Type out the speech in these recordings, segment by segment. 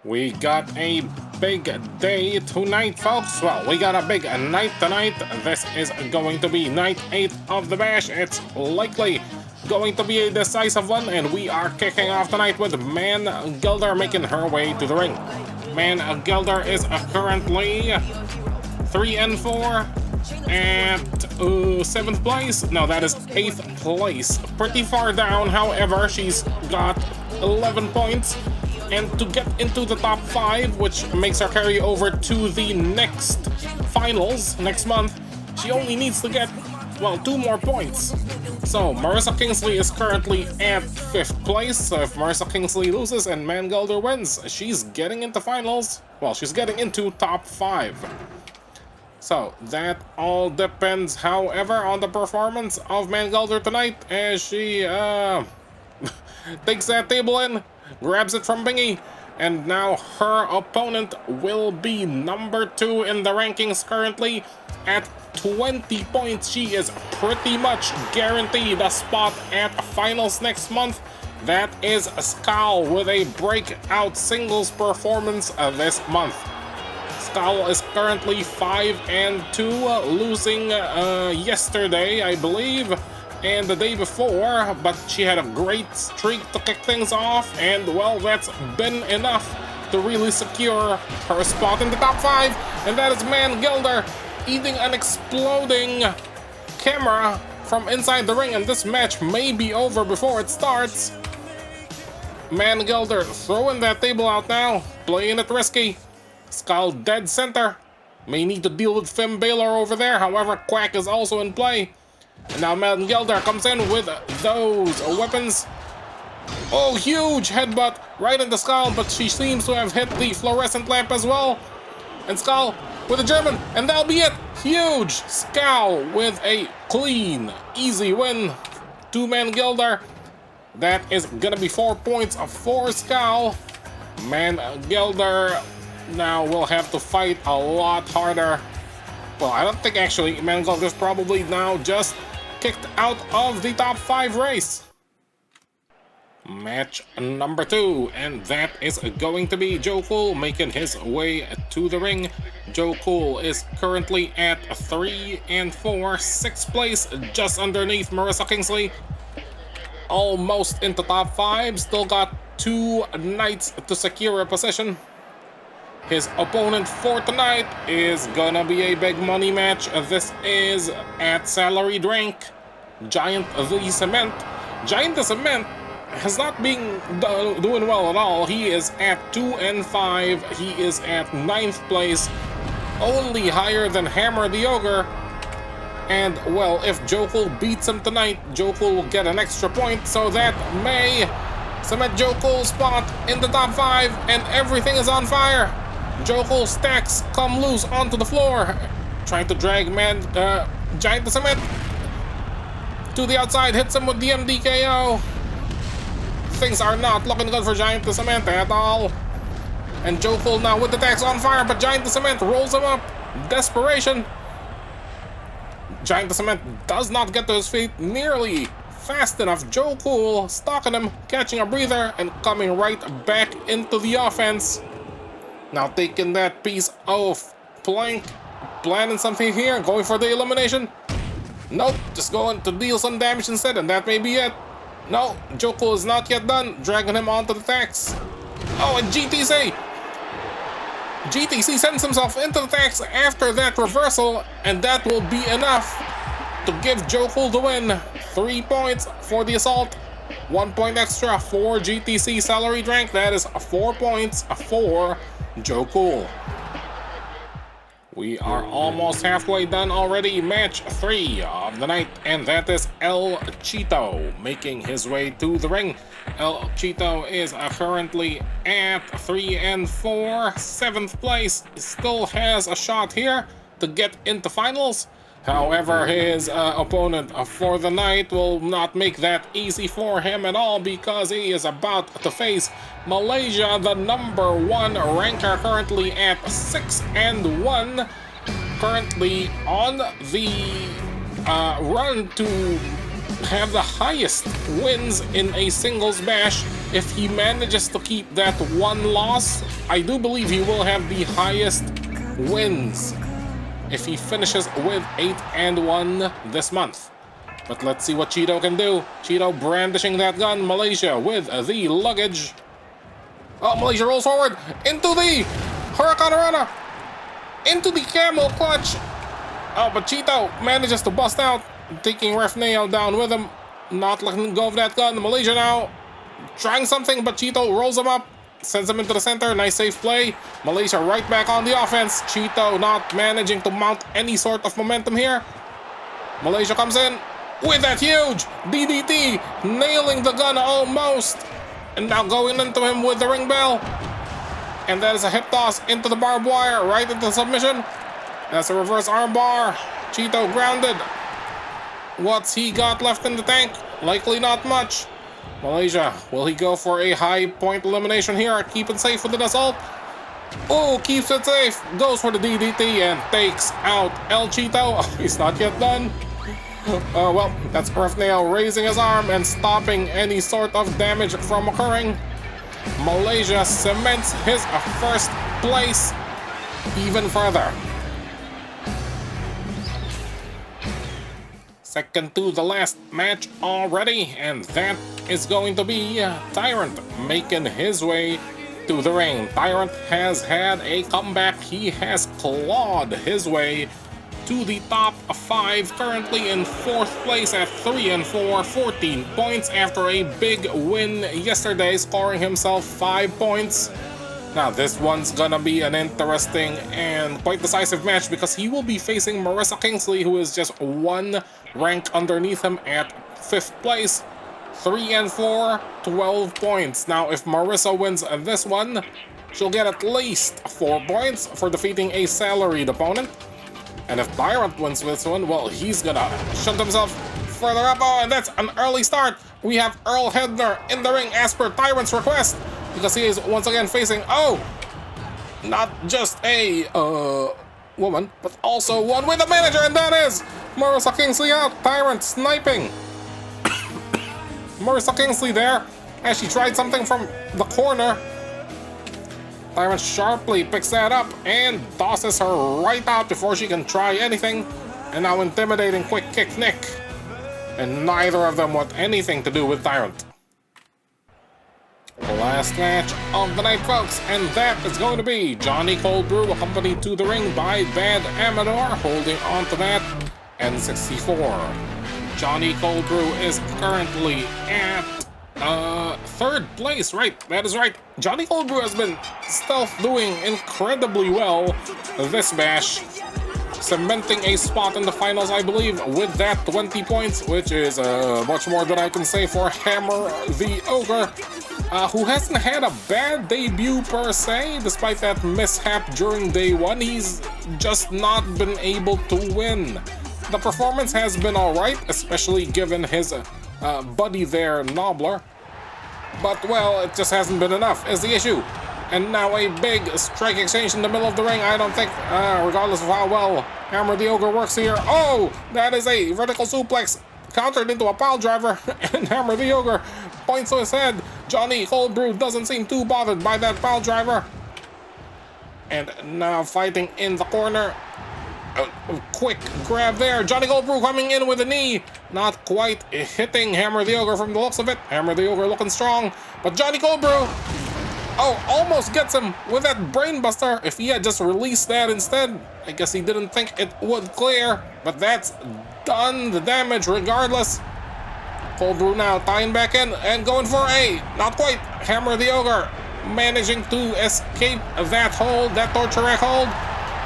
We got a big day tonight, folks. Well, we got a big night tonight. This is going to be night 8 of the bash. It's likely going to be a decisive one, and we are kicking off tonight with Man Gelder making her way to the ring. Man Gelder is currently 3-4 at 7th place. No, that is 8th place. Pretty far down, however, she's got 11 points. And to get into the top 5, which makes her carry over to the next finals next month, she only needs to get, well, 2 more points. So Marissa Kingsley is currently at 5th place. So if Marissa Kingsley loses and Man Gelder wins, she's getting into finals. Well, she's getting into top 5. So that all depends, however, on the performance of Man Gelder tonight as she takes that table in, grabs it from Bingy, and now her opponent will be number 2 in the rankings currently at 20 points. She is pretty much guaranteed a spot at finals next month. That is Skal with a breakout singles performance this month. Skal is currently 5-2, losing yesterday, I believe, and the day before, but she had a great streak to kick things off, and well, that's been enough to really secure her spot in the top 5, and that is Man Gelder eating an exploding camera from inside the ring, and this match may be over before it starts. Man Gelder throwing that table out now, playing it risky. Skal dead center, may need to deal with Finn Balor over there, however, Quack is also in play. And now Man Gelder comes in with those weapons. Oh, huge headbutt right into Skal, but she seems to have hit the fluorescent lamp as well. And Skal with a German, and that'll be it. Huge Skal with a clean, easy win to Man Gelder. That is gonna be 4 points for Skal. Man Gelder now will have to fight a lot harder. Well, I don't think actually Man Gelder's probably now just kicked out of the top 5 race. Match number 2, and that is going to be Joe Cool making his way to the ring. Joe Cool is currently at 3-4, 6th place, just underneath Marissa Kingsley. Almost into top 5, still got 2 nights to secure a position. His opponent for tonight is gonna be a big money match. This is at Salaried Rank, Giant the Cement. Giant the Cement has not been doing well at all. He is at 2-5. He is at 9th place, only higher than Hammer the Ogre. And well, if Joe Cool beats him tonight, Joe Cool will get an extra point, so that may cement Joe Cool's spot in the top 5, and everything is on fire. Joe Cool stacks come loose onto the floor, trying to drag Giant the Cement to the outside, hits him with the MDKO. Things are not looking good for Giant the Cement at all. And Joe Cool now with the attacks on fire, but Giant the Cement rolls him up. Desperation. Giant the Cement does not get to his feet nearly fast enough. Joe Cool stalking him, catching a breather, and coming right back into the offense. Now taking that piece of plank, planning something here, going for the elimination. Nope, just going to deal some damage instead, and that may be it. No, Joe Cool is not yet done, dragging him onto the tax. Oh, and GTC sends himself into the tax after that reversal, and that will be enough to give Joe Cool the win. 3 points for the assault, 1 point extra for GTC Salaried Rank. That is 4 points for Joe Cool. We are almost halfway done already. Match 3 of the night, and that is El Cheeto making his way to the ring. El Cheeto is currently at 3-4, 7th place. Still has a shot here to get into finals. However, his opponent for the night will not make that easy for him at all, because he is about to face Malaysia, the number 1 ranker, currently at 6-1, currently on the run to have the highest wins in a singles bash if he manages to keep that one loss, I do believe he will have the highest wins if he finishes with 8-1 this month. But let's see what Cheeto can do. Cheeto brandishing that gun. Malaysia with the luggage. Oh, Malaysia rolls forward into the Hurricanrana, into the camel clutch. Oh, but Cheeto manages to bust out, taking Ref Neo down with him. Not letting go of that gun. Malaysia now trying something, but Cheeto rolls him up, sends him into the center. Nice safe play. Malaysia right back on the offense. Cheeto not managing to mount any sort of momentum here. Malaysia comes in with that huge DDT, nailing the gun almost. And now going into him with the ring bell. And that is a hip toss into the barbed wire, right into submission. That's a reverse armbar. Cheeto grounded. What's he got left in the tank? Likely not much. Malaysia, will he go for a high point elimination here? Keep it safe with an assault. Oh, keeps it safe. Goes for the DDT and takes out El Cheeto. Oh, he's not yet done. Well, that's Ref Neo raising his arm and stopping any sort of damage from occurring. Malaysia cements his first place even further. Second to the last match already, and that is going to be Tyrant making his way to the ring. Tyrant has had a comeback. He has clawed his way to the top 5, currently in 4th place at 3-4, 14 points after a big win yesterday, scoring himself 5 points. Now this one's gonna be an interesting and quite decisive match because he will be facing Marissa Kingsley, who is just 1 rank underneath him at 5th place. 3-4, 12 points. Now if Marissa wins this one, she'll get at least 4 points for defeating a salaried opponent. And if Tyrant wins this one, well, he's gonna shunt himself further up. Oh, and that's an early start. We have Earl Hebner in the ring as per Tyrant's request, because he is once again facing, oh, not just a woman, but also one with a manager, and that is Marissa Kingsley out. Tyrant sniping Marissa Kingsley there as she tried something from the corner. Tyrant sharply picks that up and tosses her right out before she can try anything. And now intimidating quick kick Nick. And neither of them want anything to do with Tyrant. Last match of the night, folks, and that is going to be Johnny Cold Brew, accompanied to the ring by Bad Amador, holding on to that N64. Johnny Cold Brew is currently at 3rd place, right? That is right. Johnny Cold Brew has been doing incredibly well this bash, cementing a spot in the finals, I believe, with that 20 points, which is much more than I can say for Hammer the Ogre, who hasn't had a bad debut per se, despite that mishap during day 1. He's just not been able to win. The performance has been alright, especially given his buddy there, Nobler. But, well, it just hasn't been enough, is the issue. And now a big strike exchange in the middle of the ring. I don't think, regardless of how well Hammer the Ogre works here. Oh, that is a vertical suplex countered into a pile driver. And Hammer the Ogre points to his head. Johnny Cold Brew doesn't seem too bothered by that pile driver. And now fighting in the corner. Quick grab there. Johnny Cold Brew coming in with a knee. Not quite hitting Hammer the Ogre from the looks of it. Hammer the Ogre looking strong. But Johnny Cold Brew, oh, almost gets him with that brainbuster. If he had just released that instead, I guess he didn't think it would clear. But that's done the damage regardless. Cold Brew now tying back in and going for a, not quite, Hammer the Ogre managing to escape that hold, that torture rack hold.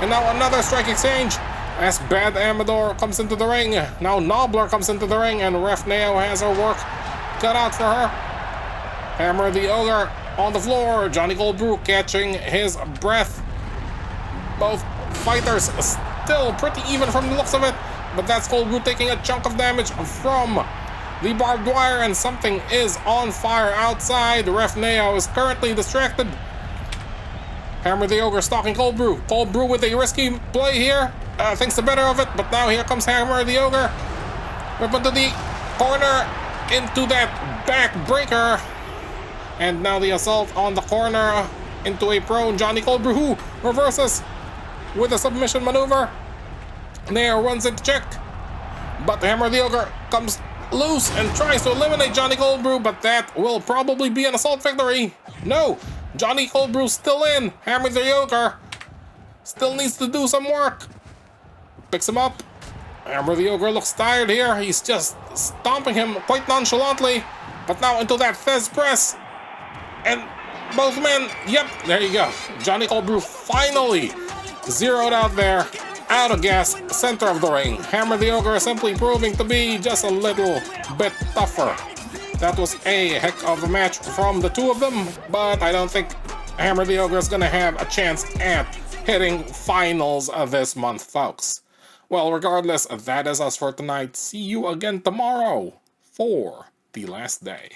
And now another strike exchange as Bad Amador comes into the ring. Now Nobler comes into the ring and Ref Neo has her work cut out for her. Hammer the Ogre on the floor. Johnny Cold Brew catching his breath. Both fighters still pretty even from the looks of it, but that's Cold Brew taking a chunk of damage from the barbed wire, and something is on fire outside. Ref Neo is currently distracted. Hammer the Ogre stalking Cold Brew. Cold Brew with a risky play here. Thinks the better of it, but now here comes Hammer the Ogre. Whip into the corner, into that back breaker. And now the assault on the corner into a prone Johnny Cold Brew, who reverses with a submission maneuver. Nair runs into check, but Hammer the Ogre comes loose and tries to eliminate Johnny Cold Brew, but that will probably be an assault victory. No, Johnny Cold Brew still in. Hammer the Ogre still needs to do some work. Picks him up. Hammer the Ogre looks tired here. He's just stomping him quite nonchalantly. But now into that Fez press. And both men, yep, there you go. Johnny Cold Brew finally zeroed out there. Out of gas, center of the ring. Hammer the Ogre simply proving to be just a little bit tougher. That was a heck of a match from the two of them, but I don't think Hammer the Ogre is gonna have a chance at hitting finals this month, folks. Well, regardless, that is us for tonight. See you again tomorrow for the last day.